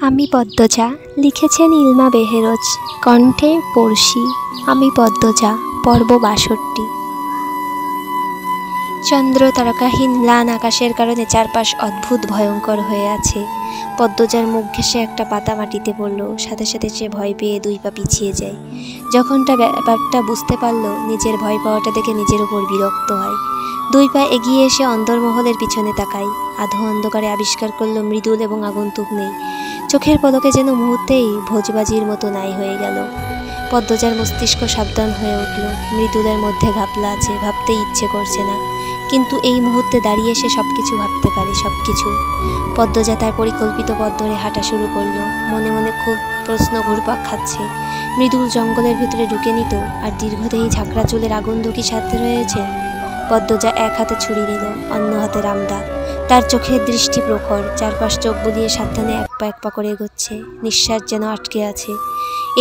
আমি পদ্মজা, লিখেছেন ইলমা বেহেরোজ, কণ্ঠে পড়শি। আমি পদ্মজা, পর্ব ৬২। চন্দ্র তারকাহীন ম্লান আকাশের কারণে চারপাশ অদ্ভুত ভয়ঙ্কর হয়ে আছে। পদ্মজার মুখ ঘেঁষে একটা পাতা মাটিতে পড়ল, সাথে সাথে সে ভয় পেয়ে ২ পা পিছিয়ে যায়। যখনটা ব্যাপারটা বুঝতে পারল, নিজের ভয় পাওয়াটা দেখে নিজের উপর বিরক্ত হয়। ২ পা এগিয়ে এসে অন্দরমহলের পিছনে তাকায়। আধো অন্ধকারে আবিষ্কার করল মৃদুল এবং আগন্তুক নেই। চোখের পলকে যেন মুহূর্তেই ভোজবাজির মতো নাই হয়ে গেল। পদ্মজার মস্তিষ্ক সাবধান হয়ে উঠল। মৃদুলের মধ্যে ঘাপলা আছে, ভাবতেই ইচ্ছে করছে না, কিন্তু এই মুহূর্তে দাঁড়িয়ে সে সব কিছু ভাবতে পারে, সব কিছু। পদ্মজা তার পরিকল্পিত পথ ধরে হাঁটা শুরু করলো। মনে মনে খুব প্রশ্ন ঘুরপাক খাচ্ছে। মৃদুল জঙ্গলের ভিতরে ঢুকে নিত, আর দীর্ঘদেহী ঝাঁকড়া চুলের আগুন কি সাথে রয়েছে? পদ্মজা এক হাতে ছুরি নিল, অন্য হাতে রামদা। তার চোখের দৃষ্টি প্রখর, চারপাশ চোখ বুলিয়ে সাবধানে এক পা করে এগোচ্ছে। নিঃশ্বাস যেন আটকে আছে।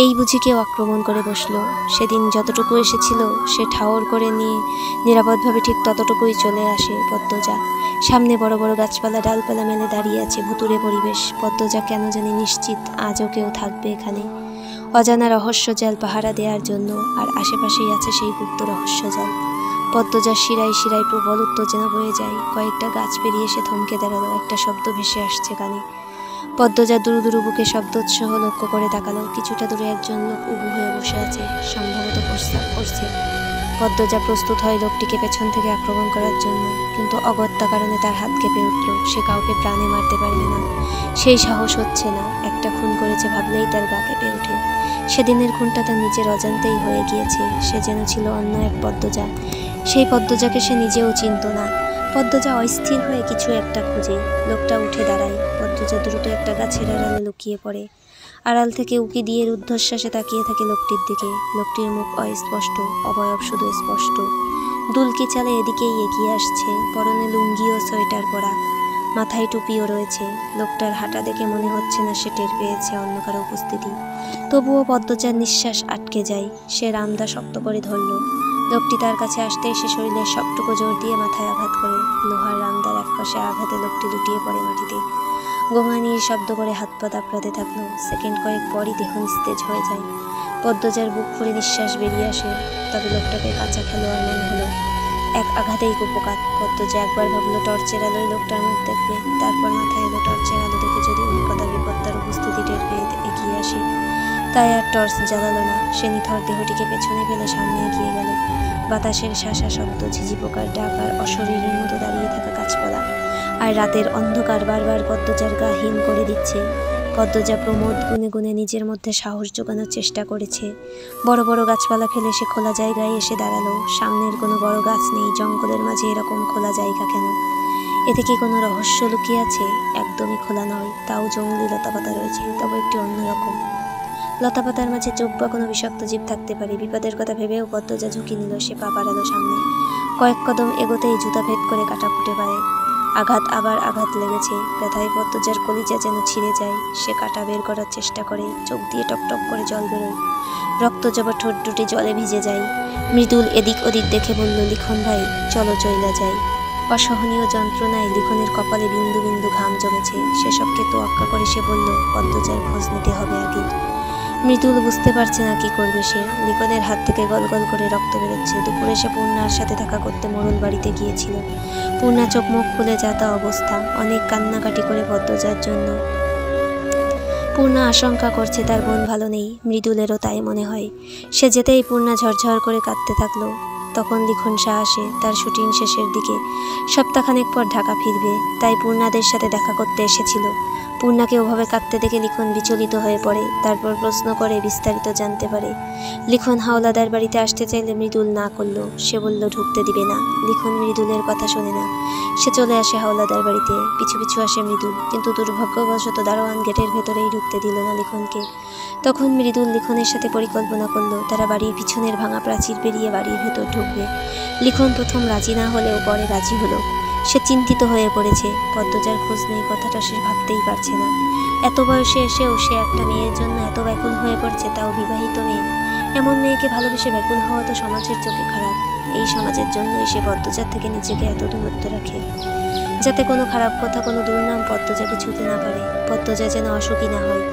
এই বুঝি কেউ আক্রমণ করে বসলো। সেদিন যতটুকু এসেছিল সে ঠাওর করে নিয়ে নিরাপদভাবে ঠিক ততটুকুই চলে আসে পদ্মজা। সামনে বড় বড় গাছপালা ডালপালা মেলে দাঁড়িয়ে আছে, ভুতুড়ে পরিবেশ। পদ্মজা কেন জানি নিশ্চিত আজও কেউ থাকবে এখানে, অজানা রহস্যজাল পাহারা দেওয়ার জন্য। আর আশেপাশেই আছে সেই গুপ্ত রহস্যজাল। পদ্মজার শিরায় শিরায় প্রবল উত্তেজনা বয়ে যায়। কয়েকটা গাছ পেরিয়ে সে থমকে দাঁড়ালো। একটা শব্দ ভেসে আসছে কানে। পদ্মজা দুরু দুরু বুকে শব্দোৎসাহ লক্ষ্য করে তাকালো। কিছুটা দূরে একজন লোক উবু হয়ে বসে আছে, সম্ভবত প্রস্তাব করছে। পদ্মজা প্রস্তুত হয় লোকটিকে পেছন থেকে আক্রমণ করার জন্য, কিন্তু অগত্যা কারণে তার হাত কেঁপে উঠল। সে কাউকে প্রাণে মারতে পারবে না, সেই সাহস হচ্ছে না। একটা খুন করেছে ভাবলেই তার গা কেঁপে ওঠে। সেদিনের খুনটা তার নিজের অজান্তেই হয়ে গিয়েছে। সে যেন ছিল অন্য এক পদ্মজা। সেই পদ্মজাকে সে নিজেও চিনত না। পদ্মজা অস্থির হয়ে কিছু একটা খুঁজে। লোকটা উঠে দাঁড়ায়। পদ্মজা দ্রুত একটা গাছের আড়ালে লুকিয়ে পড়ে। আড়াল থেকে উকি দিয়ে রুদ্ধশ্বাসে তাকিয়ে থাকে লোকটির দিকে। লোকটির মুখ অস্পষ্ট, অবয়ব শুধু স্পষ্ট। দুলকি চালে এদিকেই এগিয়ে আসছে। পরনে লুঙ্গি ও সোয়েটার পরা, মাথায় টুপিও রয়েছে। লোকটার হাঁটা দেখে মনে হচ্ছে না সে টের পেয়েছে অন্য কারো উপস্থিতি। তবুও পদ্মজার নিঃশ্বাস আটকে যায়। সে রামদা শক্ত করে ধরল। লোকটি তার কাছে আসতেই সে শরীরের সবটুকু জোর দিয়ে মাথায় আঘাত করে। লোহার রামদার একপাশে আঘাতে লোকটি লুটিয়ে পড়ে মাটিতে। গোঙানির শব্দ করে হাত পা দাপড়াতে থাকলো। সেকেন্ড কয়েক পরই দেহ নিস্তেজ হয়ে যায়। পদ্মজার বুক ফুলে নিঃশ্বাস বেরিয়ে আসে। তবে লোকটাকে কাঁচা খেলোয়াড় মনে হলো। এক আঘাতেই কুপকাত। পদ্মজা একবার ভাবলো টর্চের আলোয় লোকটার মুখ দেখবে। তারপর মাথায় এলো টর্চের আলো দেখে যদি উল্কাদা বিপত্তার উপস্থিতি টের পেয়ে এগিয়ে আসে। তাই আর টর্চ জ্বালালো না। সে নিথর দেহটিকে পেছনে ফেলে সামনে এগিয়ে গেল। বাতাসের শাঁসা শব্দ, ঝিঝি পোকার ডাক, আর অশরীরীর মতো দাঁড়িয়ে থাকা গাছপালা, আর রাতের অন্ধকার বারবার পদ্মজার গা হিম করে দিচ্ছে। পদ্মজা প্রমোদ গুনে গুনে নিজের মধ্যে সাহস জোগানোর চেষ্টা করেছে। বড় বড় গাছপালা ফেলে সে খোলা জায়গায় এসে দাঁড়ালো। সামনের কোনো বড় গাছ নেই। জঙ্গলের মাঝে এরকম খোলা জায়গা কেন? এতে কি কোনো রহস্য লুকিয়ে আছে? একদমই খোলা নয়, তাও জঙ্গলি লতাপাতা রয়েছে, তবে একটি অন্যরকম। লতাপাতার মাঝে চোখ বা কোনো বিষাক্ত জীব থাকতে পারে। বিপদের কথা ভেবেও পদ্মজা ঝুঁকি নিল। সে পা বাড়ালো সামনে। কয়েক কদম এগোতেই জুতা ভেদ করে কাটা ফুটে পায়ে। আঘাত, আবার আঘাত লেগেছে। ব্যথায় পদ্মজার কলিজা যেন ছিঁড়ে যায়। সে কাটা বের করার চেষ্টা করে। চোখ দিয়ে টকটক করে জল বেরোয়। রক্ত জবা ঠোঁট দুটি জলে ভিজে যায়। মৃদুল এদিক ওদিক দেখে বলল, লিখন ভাই, চলো চইলা যাই। অসহনীয় যন্ত্রণায় লিখনের কপালে বিন্দু বিন্দু ঘাম জমেছে। সেসবকে তোয়াক্কা করে সে বলল, পদ্মজার খোঁজ নিতে হবে আগে। মৃদুল বুঝতে পারছে না কি করবে সে। লিখনের হাত থেকে গল গল করে রক্ত বেরোচ্ছে। দুপুরে সে পূর্ণার সাথে দেখা করতে মোড়ল বাড়িতে গিয়েছিল। পূর্ণা চোখ মুখ খুলে যা তা অবস্থা। অনেক কান্নাকাটি করে পদ্মজার জন্য। পূর্ণা আশঙ্কা করছে তার বোন ভালো নেই। মৃদুলেরও তাই মনে হয়। সে যেতেই পূর্ণা ঝরঝর করে কাঁদতে থাকলো। তখন লিখন শাহ আসে। তার শুটিং শেষের দিকে, সপ্তাহখানেক পর ঢাকা ফিরবে, তাই পূর্ণাদের সাথে দেখা করতে এসেছিল। পূর্ণাকে ওভাবে কাঁদতে দেখে লিখন বিচলিত হয়ে পড়ে। তারপর প্রশ্ন করে বিস্তারিত জানতে পারে। লিখন হাওলাদার বাড়িতে আসতে চাইলে মৃদুল না করলো। সে বলল ঢুকতে দিবে না। লিখন মৃদুলের কথা শোনে না। সে চলে আসে হাওলাদার বাড়িতে। পিছু পিছু আসে মৃদুল, কিন্তু দুর্ভাগ্যবশত দারোয়ান গেটের ভেতরেই ঢুকতে দিল না লিখনকে। তখন মৃদুল লিখনের সাথে পরিকল্পনা করলো তারা বাড়ির পিছনের ভাঙা প্রাচীর পেরিয়ে বাড়ির ভেতর ঢুকবে। লিখন প্রথম রাজি না হলেও পরে রাজি হলো। সে চিন্তিত হয়ে পড়েছে। পদ্মজার খোঁজ নেই কথাটা সে ভাবতেই পারছে না। এত বয়সে এসেও সে একটা মেয়ের জন্য এত ব্যাকুল হয়ে পড়ছে, তাও বিবাহিত মেয়ে। এমন মেয়েকে ভালোবেসে ব্যাকুল হওয়া তো সমাজের চোখে খারাপ। এই সমাজের জন্যই সে পদ্মজার থেকে নিজেকে এত দূরত্ব রাখে, যাতে কোনো খারাপ কথা, কোনো দুর্নাম পদ্মজাকে ছুঁতে না পারে, পদ্মজা যেন অসুখী না হয়।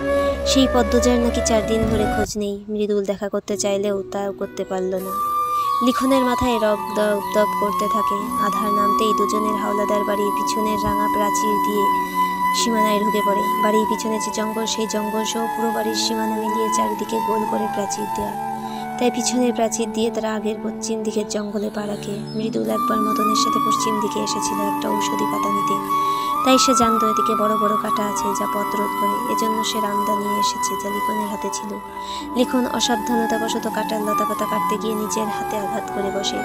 সেই পদ্মজার নাকি 4 দিন ধরে খোঁজ নেই। মৃদুল দেখা করতে চাইলেও তাও করতে পারল না। লিখনের মাথায় রগ দপ দপ করতে থাকে। আধার নামতেই দুজনের হাওলাদার বাড়ির পিছনের রাঙা প্রাচীর দিয়ে সীমানায় ঢুকে পড়ে। বাড়ির পিছনে যে জঙ্গল, সেই জঙ্গল সহ পুরো বাড়ির সীমানা মিলিয়ে চারিদিকে গোল করে প্রাচীর দেওয়া। তাই পিছনের প্রাচীর দিয়ে তারা আগের পশ্চিম দিকের জঙ্গলে পা রাখে। মৃদুল একবার মদনের সাথে পশ্চিম দিকে এসেছিল একটা ঔষধি পাতা নিতে, তাই সে জানতো এদিকে বড় বড় কাঁটা আছে যা পথ রোধ করে। এজন্য সে রামদা নিয়ে এসেছে, যা লিখনের হাতে ছিল। লিখন অসাবধানতাবশত কাঁটার লতাপাতা কাটতে গিয়ে নিজের হাতে আঘাত করে বসে,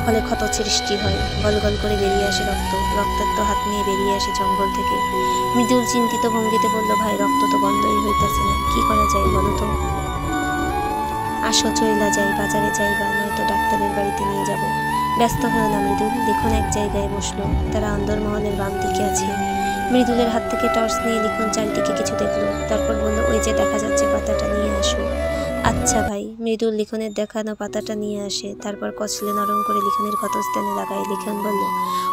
ফলে ক্ষত সৃষ্টি হয়। গল গল করে বেরিয়ে আসে রক্ত। রক্তাক্ত হাত নিয়ে বেরিয়ে আসে জঙ্গল থেকে। মৃদুল চিন্তিত ভঙ্গিতে বলল, ভাই, রক্ত তো বন্ধই হইতেছে না, কি করা যায় বলো তো? আসো চইলা যাই, বাজারে যাইবা, নয়তো ডাক্তারের বাড়িতে নিয়ে যাব। ব্যস্ত হয়েও না মৃদুল। লিখন এক জায়গায় বসলো। তারা অন্দরমহলের বাম দিকে আছে। মৃদুলের হাত থেকে টর্চ নিয়ে লিখন চারিদিকে কিছু দেখলো। তারপর বলল, ওই যে দেখা যাচ্ছে পাতাটা নিয়ে আসো। আচ্ছা ভাই। মৃদুল লিখনের দেখানো পাতাটা নিয়ে আসে। তারপর কচলে নরম করে লিখনের ক্ষতস্থানে লাগায়। লিখন বলল,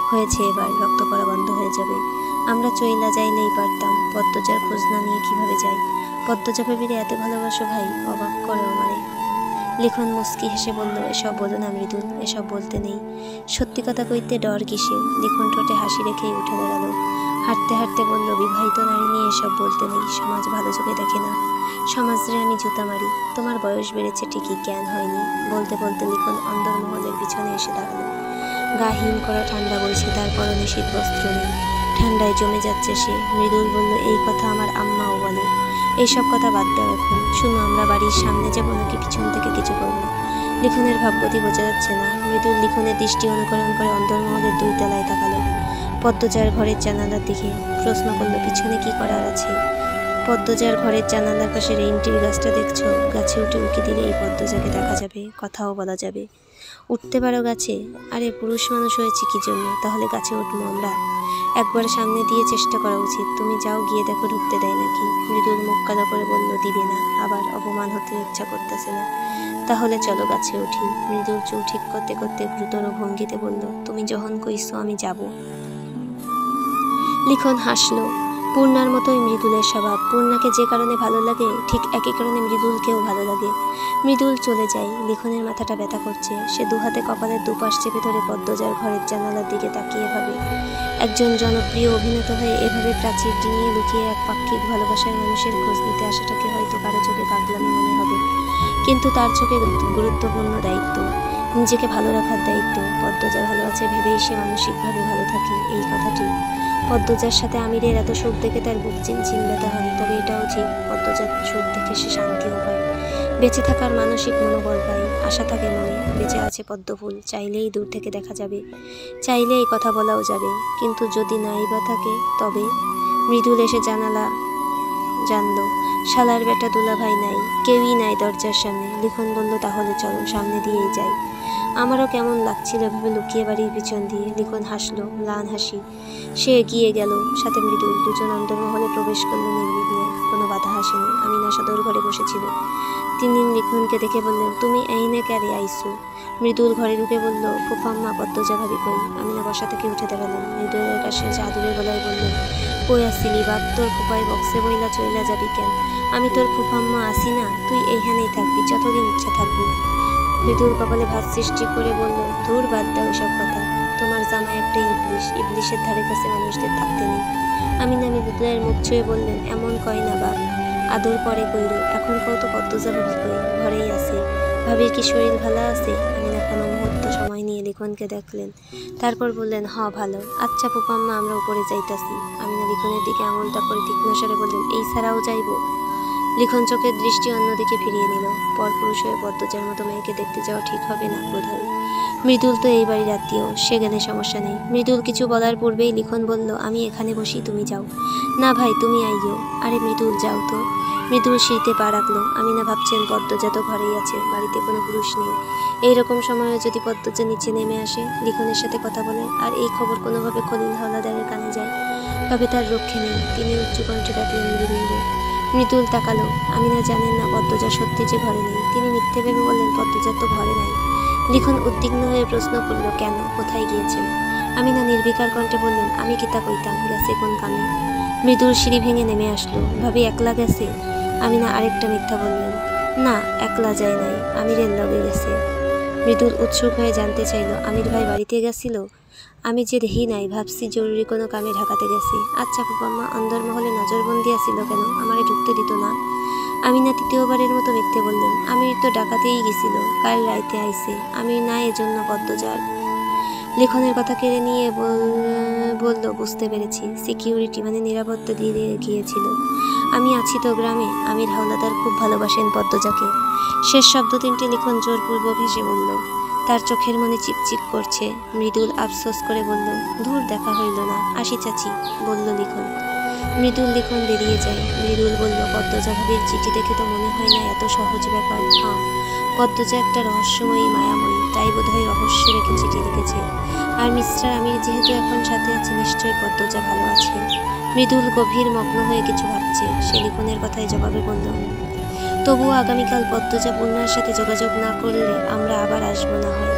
হয়েছে, এবার রক্ত পড়া বন্ধ হয়ে যাবে। আমরা চইলা যাইলেই পারতাম, পদ্মজার খোঁজ না নিয়ে কিভাবে যাই? পদ্মজা ভেবিরে এত ভালোবাসো ভাই, অবাক করে আমারে। লিখন মুস্কি হেসে বলল, এসব বলো না মৃদুল, এসব বলতে নেই। সত্যি কথা কইতে ডর কিসে? লিখন ঠোঁটে হাসি রেখেই উঠে দাঁড়ালো। হাঁটতে হাঁটতে বলল, বিবাহিত নারী নিয়ে এসব বলতে নেই, সমাজ ভালো চোখে দেখে না। সমাজরে আমি জুতা মারি। তোমার বয়স বেড়েছে ঠিকই, জ্ঞান হয়নি। বলতে বলতে লিখন অন্দরমহলের পিছনে এসে দাঁড়ালো। গা হিম করা ঠান্ডা বইছে, তার পরনে শীত বস্ত্র নেই। ঠান্ডায় জমে যাচ্ছে সে। মৃদুল বলল, এই কথা আমার আম্মাও বলে। এইসব কথা বাদ দাও এখন। শুনো, আমরা বাড়ির সামনে যাবো নাকি পিছন থেকে কিছু করবো? লিখনের ভাবগতি বোঝা যাচ্ছে না। মৃদুল লিখনের দৃষ্টি অনুকরণ করে অন্দরমহলের 2 তলায় তাকালো। পদ্মজার ঘরের জানালার দিকে প্রশ্ন করলো, পিছনে কি করার আছে? পদ্মজার ঘরের জানালার পাশে রেইনট্রির গাছটা দেখছো? গাছে উঠে উকি দিলে এই পদ্মজাকে দেখা যাবে, কথাও বলা যাবে। উঠতে পারো গাছে? আরে পুরুষ মানুষ হয়েছে কি জন্য, তাহলে গাছে উঠবো আমরা? একবার সামনে দিয়ে চেষ্টা করা উচিত। তুমি যাও, গিয়ে দেখো ঢুকতে দেয় নাকি। মৃদুল মুখ কালো করে বলল, দিবে না। আবার অপমান হতে ইচ্ছা করতেছে না। তাহলে চলো গাছে উঠি। মৃদুল চুল ঠিক করতে করতে গুরুতর ভঙ্গিতে বলল, তুমি যখন কইছো আমি যাব। লিখন হাসলো। পূর্ণার মতোই মৃদুলের স্বভাব। পূর্ণাকে যে কারণে ভালো লাগে, ঠিক একই কারণে মৃদুলকেও ভালো লাগে। মৃদুল চলে যায়। লিখনের মাথাটা ব্যথা করছে। সে দুহাতে কপালের দুপাশ চেপে ধরে পদ্মজার ঘরের জানালার দিকে তাকিয়ে ভাবে, একজন জনপ্রিয় অভিনেতা হয়ে এভাবে প্রাচীর ডিঙিয়ে লুকিয়ে এক পাক্ষিক ভালোবাসার মানুষের খোঁজ নিতে আসাটাকে হয়তো কারো চোখে পাগলামি মনে হবে, কিন্তু তার চোখে গুরুত্বপূর্ণ দায়িত্ব, নিজেকে ভালো রাখার দায়িত্ব। পদ্মজা ভালো আছে ভেবেই সে মানসিকভাবে ভালো থাকে, এই কথাটি। পদ্মজার সাথে আমিরের এত সুখ দেখে তার বুক চিনচিন ব্যথা হয়। তবে এটাও ঠিক, পদ্মজার সুখ দেখে সে শান্তিও পায়, বেঁচে থাকার মানসিক মনোবল পায়, আশা থাকে মনে। বেঁচে আছে পদ্মফুল, চাইলেই দূর থেকে দেখা যাবে, চাইলেই কথা বলাও যাবে। কিন্তু যদি নাই বা থাকে তবে? মৃদুল এসে জানলো শালার বেটা দুলাভাই নাই, কেউই নাই দরজার সামনে। লিখন বলল, তাহলে চলো, সামনে দিয়েই যাই। আমারও কেমন লাগছিল ভেবে লুকিয়ে বাড়ির পিছন দিয়ে। লিখন হাসলো, ম্লান হাসি। সে এগিয়ে গেল, সাথে মৃদুল। দুজন অন্দরমহলে প্রবেশ করলো নির্বিঘ্নে, কোনো বাধা আসেনি। আমিনা সদর ঘরে বসেছিল। তিনি লিখনকে দেখে বললেন, তুমি এইনে ক্যারে আইসো? মৃদুল ঘরে ঢুকে বলল, ফুফাম্মা, পদ্মজা ভাবি কই? আমিনা বসা থেকে উঠে দাঁড়ালেন। মৃদুলের কাছে আদুরে গলায় বললেন, কই আসিলি বাপ? তোর ফুফাই বক্সে বইলা চইলা যাবি কেন? আমি তোর ফুফাম্মা আসি না? তুই এইখানেই থাকবি, যতদিন ইচ্ছা থাকবি। মৃদুল কপালে ভাত সৃষ্টি করে বলল, ধুর, বাদ দাও এসব কথা। তোমার জামাই একটা ইবলিশ, ইবলিশের ধারে কাছে মানুষদের থাকতে নেই। আমিনা মৃদুলের মুখ ছুঁয়ে বললেন, এমন কয় না বাপ, আদর পরে কইল। এখন কত পদ্মজা ভাবি কই? ঘরেই আছে। ভাবির কি শরীর ভালো আছে? আমিনা কোনো মুহূর্ত সময় নিয়ে লিখনকে দেখলেন, তারপর বললেন, হ ভালো। আচ্ছা ফুপাম্মা, আমরা উপরে যাইতাছি। আমিনা লিখনের দিকে আঙুলটা করে তীক্ষ্ণ স্বরে বললেন, এই ছাড়াও যাইব? লিখন চোখের দৃষ্টি অন্যদিকে ফিরিয়ে নিল। পরপুরুষ হয়ে পদ্মজার মতো মেয়েকে দেখতে যাওয়া ঠিক হবে না বোধহয়। মৃদুল তো এই বাড়ির আত্মীয়, সে গেলে সমস্যা নেই। মৃদুল কিছু বলার পূর্বেই লিখন বলল, আমি এখানে বসি, তুমি যাও। না ভাই, তুমি আইও। আরে মৃদুল, যাও তো। মৃদুল সিঁড়িতে পা রাখলো। আমিনা ভাবছেন, পদ্মজা তো ঘরেই আছে, বাড়িতে কোনো পুরুষ নেই। এইরকম সময়ে যদি পদ্মজা নিচে নেমে আসে, লিখনের সাথে কথা বলে, আর এই খবর কোনোভাবে খলিল হাওলাদারের কানে যায়, তবে তার রক্ষে নেই। তিনি উচ্চ কণ্ঠে ডাকলেন, মৃদুলকে। মৃদুল তাকালো। আমিনা জানেন না পদ্মজা সত্যি যে ঘরে নেই। তিনি মিথ্যে ভেবে বললেন, পদ্মজা তো ঘরে নাই। লিখন উদ্বিগ্ন হয়ে প্রশ্ন করল, কেন, কোথায় গিয়েছেন? আমিনা নির্বিকার কণ্ঠে বললেন, আমি কিতা কইতাম, গেছে কোন কামে। মৃদুল সিঁড়ি ভেঙে নেমে আসলো। ভাবি একলা গেছে? আমিনা আরেকটা মিথ্যা বললেন, না একলা যায় নাই, আমিরের লগে গেছে। মৃদুল উৎসুক হয়ে জানতে চাইল, আমির ভাই বাড়িতে গেছিল? আমি যে দেখি নাই, ভাবছি জরুরি কোনো কামে ঢাকাতে গেছি। আচ্ছা ফুপাম্মা, অন্দরমহলে নজরবন্দি আসিল কেন, আমারে ঢুকতে দিত না? আমিনা তৃতীয়বারের মতো মিথ্যে বললেন, আমির তো ডাকাতেই গেছিল, কাল রাইতে আইছে, আমি না এজন্য পদ্মজার। লিখনের কথা কেড়ে নিয়ে বলল, বুঝতে পেরেছি, সিকিউরিটি মানে নিরাপত্তা দিয়ে গিয়েছিল। আমি আছি তো গ্রামে, আমির হাওলাদার খুব ভালোবাসেন পদ্মজাকে। শেষ শব্দ তিনটি লিখন জোরপূর্বক হেসে বলল। তার চোখের মনে চিকচিক করছে। মৃদুল আফসোস করে বলল, ধুর, দেখা হইল না, আসি চাচি, বলল লিখন। মৃদুল লিখন বেরিয়ে যায়। মৃদুল বলল, পদ্মজা ভাবির চিঠি দেখে তো মনে হয় না এত সহজ ব্যাপার। হ্যাঁ, পদ্মজা একটা রহস্যময়ী, মায়াময়ী, তাই বোধহয় রহস্য রেখে চিঠি লিখেছে। আর মিস্টার আমির যেহেতু এখন সাথে আছে, নিশ্চয়ই পদ্মজা ভালো আছে। মৃদুল গভীর মগ্ন হয়ে কিছু ভাবছে। সে লিখনের কথায় জবাবে বলল, তবুও আগামীকাল পদ্মজা পূর্ণার সাথে যোগাযোগ না করলে আমরা আবার আসবো না হয়।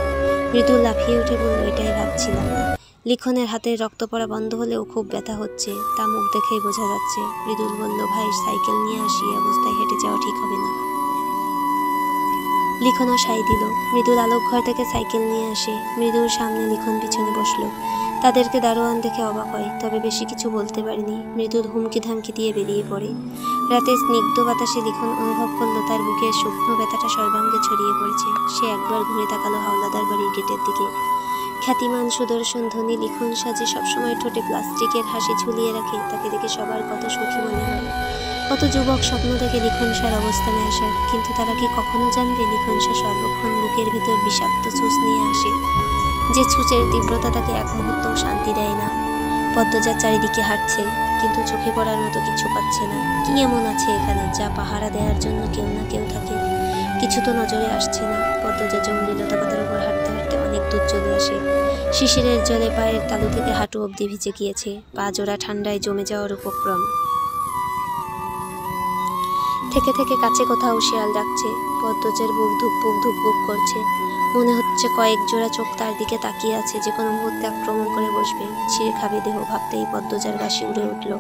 মৃদুল লাফিয়ে উঠে বলল, এটাই ভাবছিলাম। লিখনের হাতের রক্ত পড়া বন্ধ হলেও খুব ব্যথা হচ্ছে, তা মুখ দেখেই বোঝা যাচ্ছে। মৃদুল বলল, ভাই সাইকেল নিয়ে আসি, অবস্থায় হেঁটে যাওয়া ঠিক হবে না। লিখনও সাই দিল। মৃদুল আলোক ঘর থেকে সাইকেল নিয়ে আসে। মৃদুর সামনে, লিখন পিছনে বসলো। তাদেরকে দারোয়ান দেখে অবাক হয়, তবে বেশি কিছু বলতে পারেনি। মৃদুল হুমকি ধামকি দিয়ে বেরিয়ে পড়ে। রাতে স্নিগ্ধ বাতাসে লিখন অনুভব করলো তার বুকের শুকনো ব্যথাটা সর্বাঙ্গে ছড়িয়ে পড়েছে। সে একবার ঘুরে তাকালো হাওলাদার বাড়ির গেটের দিকে। খ্যাতিমান সুদর্শন ধনী লিখন সাজে সবসময় ঠোঁটে প্লাস্টিকের হাসি ঝুলিয়ে রাখে। তাকে দেখে সবার কত সুখী মনে হয়। কত যুবক স্বপ্ন দেখে লিখন সার অবস্থানে আসার, কিন্তু তারা কি কখনো জানবে লিখন সা সর্বক্ষণ বুকের ভিতর বিষাক্ত ছুঁচ নিয়ে আসে, যে ছুঁচের তীব্রতা তাকে এক মুহূর্তও শান্তি দেয় না। পদ্মজার চারিদিকে হাঁটছে, কিন্তু চোখে পড়ার মতো কিছু পাচ্ছে না। কি এমন আছে এখানে যা পাহারা দেওয়ার জন্য কেউ না কেউ থাকে? কিছু তো নজরে আসছে না। পদ্মজা জঙ্গলি লতাপাতার উপর হাঁটতে হাঁটতে অনেক দূর চলে আসে। শিশিরের জলে পায়ের তালু থেকে হাঁটু অবধি ভিজে গিয়েছে। পা জোড়া ঠান্ডায় জমে যাওয়ার উপক্রম। থেকে থেকে কাছে কোথাও শেয়াল ডাকছে। পদ্মজার বুক ধুকপুক ধুকপুক করছে। মনে হচ্ছে কয়েক জোড়া চোখ তার দিকে তাকিয়ে আছে, যে কোনো মুহূর্তে আক্রমণ করে বসবে, ছিঁড়ে খাবে দেহ। ভাবতেই পদ্মজার বাসি উড়ে উঠল।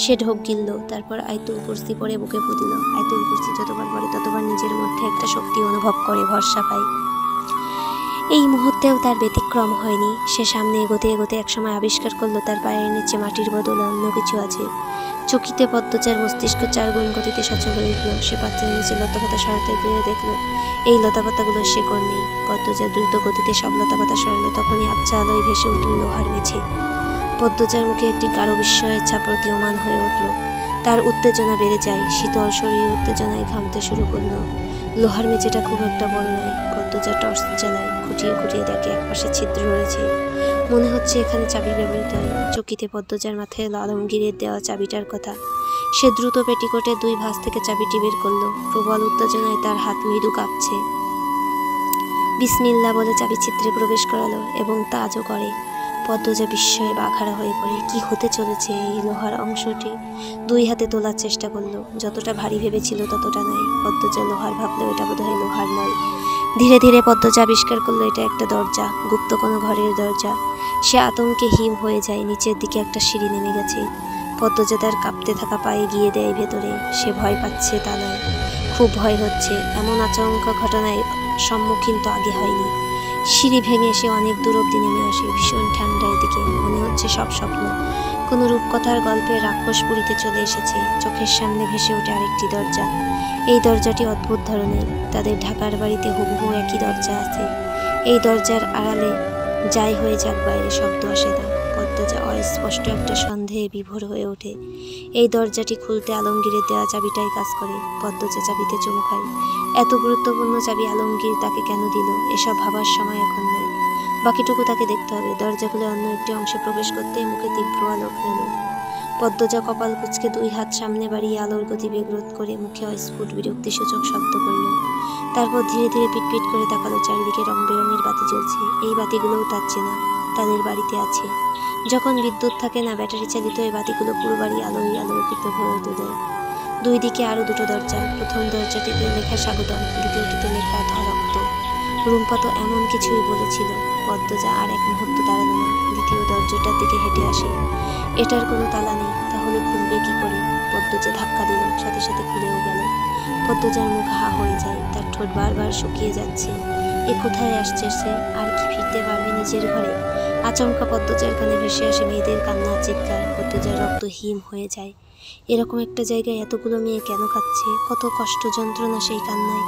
সে ঢোক গিলল, তারপর আয়তুল কুরসি পরে বুকে ফু দিল। আয়তুল কুরসি যতবার পড়ে ততবার নিজের মধ্যে একটা শক্তি অনুভব করে, ভরসা পায়। এই মুহূর্তেও তার ব্যতিক্রম হয়নি। সে সামনে এগোতে এগোতে একসময় আবিষ্কার করলো তার পায়ের নিচে মাটির বদলে অন্য কিছু আছে। চকিতে পদ্মজার মস্তিষ্ক 4 গুণ গতিতে সচল হয়ে উঠল। সে পাত্রের নিচে লতাপাতা সরাতে গিয়ে দেখল এই লতাপাতাগুলোর শেকড় নেই। পদ্মজা দ্রুত গতিতে সব লতাপাতা সরালো। তখনই আবছা আলোয় ভেসে উঠল লোহার মেঝে। পদ্মজার মুখে একটি গাঢ় বিস্ময়ের ছাপ প্রতীয়মান হয়ে উঠল। তার উত্তেজনা বেড়ে যায়। শীতল শরীর উত্তেজনায় ঘামতে শুরু করলো। লোহার মেঝেটা খুব একটা বড় নয়। পদ্মজা টর্চ জ্বালায়, খুঁটিয়ে খুঁটিয়ে দেখে একপাশে ছিদ্র রয়েছে। মনে হচ্ছে এখানে চাবি ব্যবহৃত হয়। চকিতে পদ্মজার মাথায় আলমগীরের দেওয়া চাবিটার কথা। সে দ্রুত পেটিকোটের 2 ভাঁজ থেকে চাবিটি বের করলো। প্রবল উত্তেজনায় তার হাত মৃদু কাঁপছে। বিসমিল্লাহ বলে চাবি ছিদ্রে প্রবেশ করালো, এবং তা আজও করে। পদ্মজা বিস্ময়ে বাঘারা হয়ে পড়ে। কি হতে চলেছে এই লোহার অংশটি? 2 হাতে তোলার চেষ্টা করলো। যতটা ভারী ভেবেছিল ততটা নয়। পদ্মজা লোহার ভাবলেও এটা বোধহয় লোহার নয়। ধীরে ধীরে পদ্মজা আবিষ্কার করলো এটা একটা দরজা, গুপ্ত কোনো ঘরের দরজা। সে আতঙ্কে হিম হয়ে যায়। নিচের দিকে একটা সিঁড়ি নেমে গেছে। পদ্মজা তার কাঁপতে থাকা পায়ে গিয়ে দেয় ভেতরে। সে ভয় পাচ্ছে তা নয়, খুব ভয় হচ্ছে। এমন আচমকা ঘটনায় সম্মুখীন তো আগে হয়নি। সিঁড়ি ভেঙে সে অনেক দূর অব্দি নেমে আসে। ভীষণ ঠান্ডার দিকে। মনে হচ্ছে সব স্বপ্ন। কোনো রূপকথার গল্পে রাক্ষসপুরীতে চলে এসেছে। চোখের সামনে ভেসে ওঠে আরেকটি দরজা। এই দরজাটি অদ্ভুত ধরনের। তাদের ঢাকার বাড়িতে হুবহু একই দরজা আছে। এই দরজার আড়ালে যাই হয়ে যাক বাইরে শব্দ আসে না। পদ্মজা অস্পষ্ট একটা সন্দেহে বিভোর হয়ে ওঠে। এই দরজাটি খুলতে আলমগীরের দেওয়া চাবিটাই কাজ করে। পদ্মজা চাবিতে চুমু খায়। এত গুরুত্বপূর্ণ চাবি আলমগীর তাকে কেন দিল, এসব ভাবার সময় এখন নেই। বাকিটুকু তাকে দেখতে হবে। দরজা খুলে অন্য একটি অংশে প্রবেশ করতেই মুখে তীব্র আলোক গেল। পদ্মজা কপাল কুঁচকে 2 হাত সামনে বাড়িয়ে আলোর গতিবেগ রোধ করে মুখে অস্ফুট বিরক্তিসূচক শব্দ করল। তারপর ধীরে ধীরে পিটপিট করে তাকালো। চারিদিকে রং বেরঙের বাতি জ্বলছে। এই বাতিগুলোও তার চেনা, তাদের বাড়িতে আছে। যখন বিদ্যুৎ থাকে না, ব্যাটারি চালিত এই বাতিগুলো পুরো বাড়ি আলোয় আলোকিত ভরে তোলে। 2 দিকে আরও 2টো দরজা। প্রথম দরজাটিতে লেখা স্বাগতম, দ্বিতীয়টিতে লেখা ধরক্ত। রুম্পা তো এমন কিছুই বলেছিল। পদ্মজা আর এক মুহূর্ত দাঁড়ালো না, দ্বিতীয় দরজাটার দিকে হেঁটে আসে। এটার কোনো তালা নেই, তাহলে খুলবে কি করে? পদ্মজা ধাক্কা দিল, সাথে সাথে খুলেও গেল। পদ্মজার মুখ হা হয়ে যায়, তার ঠোঁট বারবার শুকিয়ে যাচ্ছে। এ কোথায় আসছে সে? আর কি ফিরতে পারবে নিজের ঘরে? আচমকা পদ্মজার কানে ভেসে আসে মেয়েদের কান্নার চিৎকার। পদ্মজার রক্ত হিম হয়ে যায়। এরকম একটা জায়গায় এতগুলো মেয়ে কেন কাঁদছে? কত কষ্ট যন্ত্রণা সেই কান্নায়।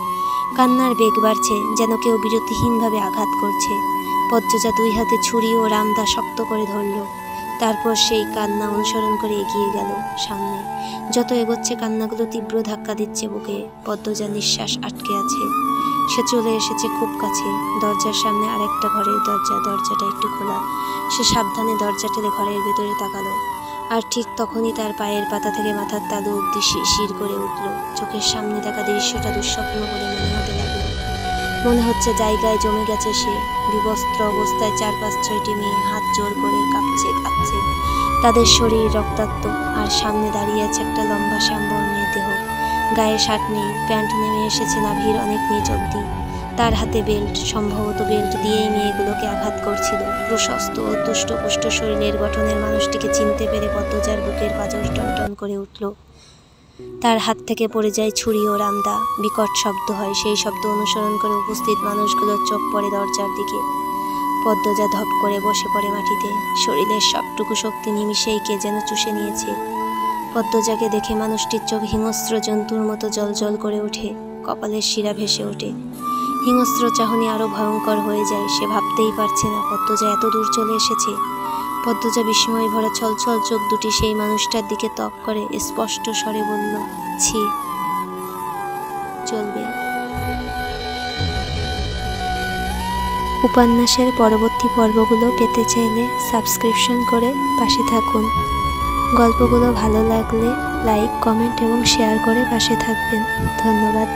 কান্নার বেগ বাড়ছে, যেন কেউ বিরতিহীনভাবে আঘাত করছে। পদ্মজা দুই হাতে ছুরি ও রামদা শক্ত করে ধরল। তারপর সেই কান্না অনুসরণ করে এগিয়ে গেল সামনে। যত এগোচ্ছে কান্নাগুলো তীব্র ধাক্কা দিচ্ছে বুকে। পদ্মজার নিঃশ্বাস আটকে আছে। সে চলে এসেছে খুব কাছে। দরজার সামনে আরেকটা ঘরের দরজা, দরজাটা একটু খোলা। সে সাবধানে দরজা ঠেলে ঘরের ভেতরে তাকালো। আর ঠিক তখনই তার পায়ের পাতা থেকে মাথার তালু অব্দি শিরশির করে উঠল। চোখের সামনে দেখা দৃশ্যটা দুঃস্বপ্ন বলে মনে হতে লাগলো। মনে হচ্ছে জায়গায় জমে গেছে সে। বিবস্ত্র অবস্থায় 4-5-6টি মেয়ে হাত জোর করে কাঁপছে কাঁপছে। তাদের শরীর রক্তাক্ত, আর সামনে দাঁড়িয়ে আছে একটা লম্বা শ্যামবর্ণের দেহ। গায়ে শার্ট নেই, প্যান্ট নেমে এসেছে নাভির অনেক নিচ অব্দি। তার হাতে বেল্ট, সম্ভবত বেল্ট দিয়েই মেয়েগুলোকে আঘাত করছিল। প্রশস্ত ও দুষ্টপুষ্ট শরীরের গঠনের মানুষটিকে চিনতে পেরে পদ্মজার বুকের পাঁজর টনটন করে উঠল। তার হাত থেকে পড়ে যায় ছুরি ও রামদা। বিকট শব্দ হয়, সেই শব্দ অনুসরণ করে উপস্থিত মানুষগুলোর চোখ পড়ে দরজার দিকে। পদ্মজা ধপ করে বসে পড়ে মাটিতে। শরীরের সবটুকু শক্তি নিমিষেই কে যেন চুষে নিয়েছে। পদ্মজাকে দেখে মানুষটির চোখ হিংস্র জন্তুর মতো জলজল করে ওঠে, কপালের শিরা ভেসে ওঠে। হিংস্র চাহনি আরো ভয়ঙ্কর হয়ে যায়। সে ভাবতেই পারছে না পদ্মজা এত দূর চলে এসেছে। পদ্মজা বিস্ময় ভরা ছলছল চোখ দুটি সেই মানুষটার দিকে তক করে স্পষ্ট স্বরে বলল, ছি। চলবে। উপন্যাসের পরবর্তী পর্বগুলো পেতে চাইলে সাবস্ক্রিপশন করে পাশে থাকুন। গল্পগুলো ভালো লাগলে লাইক, কমেন্ট এবং শেয়ার করে পাশে থাকবেন। ধন্যবাদ।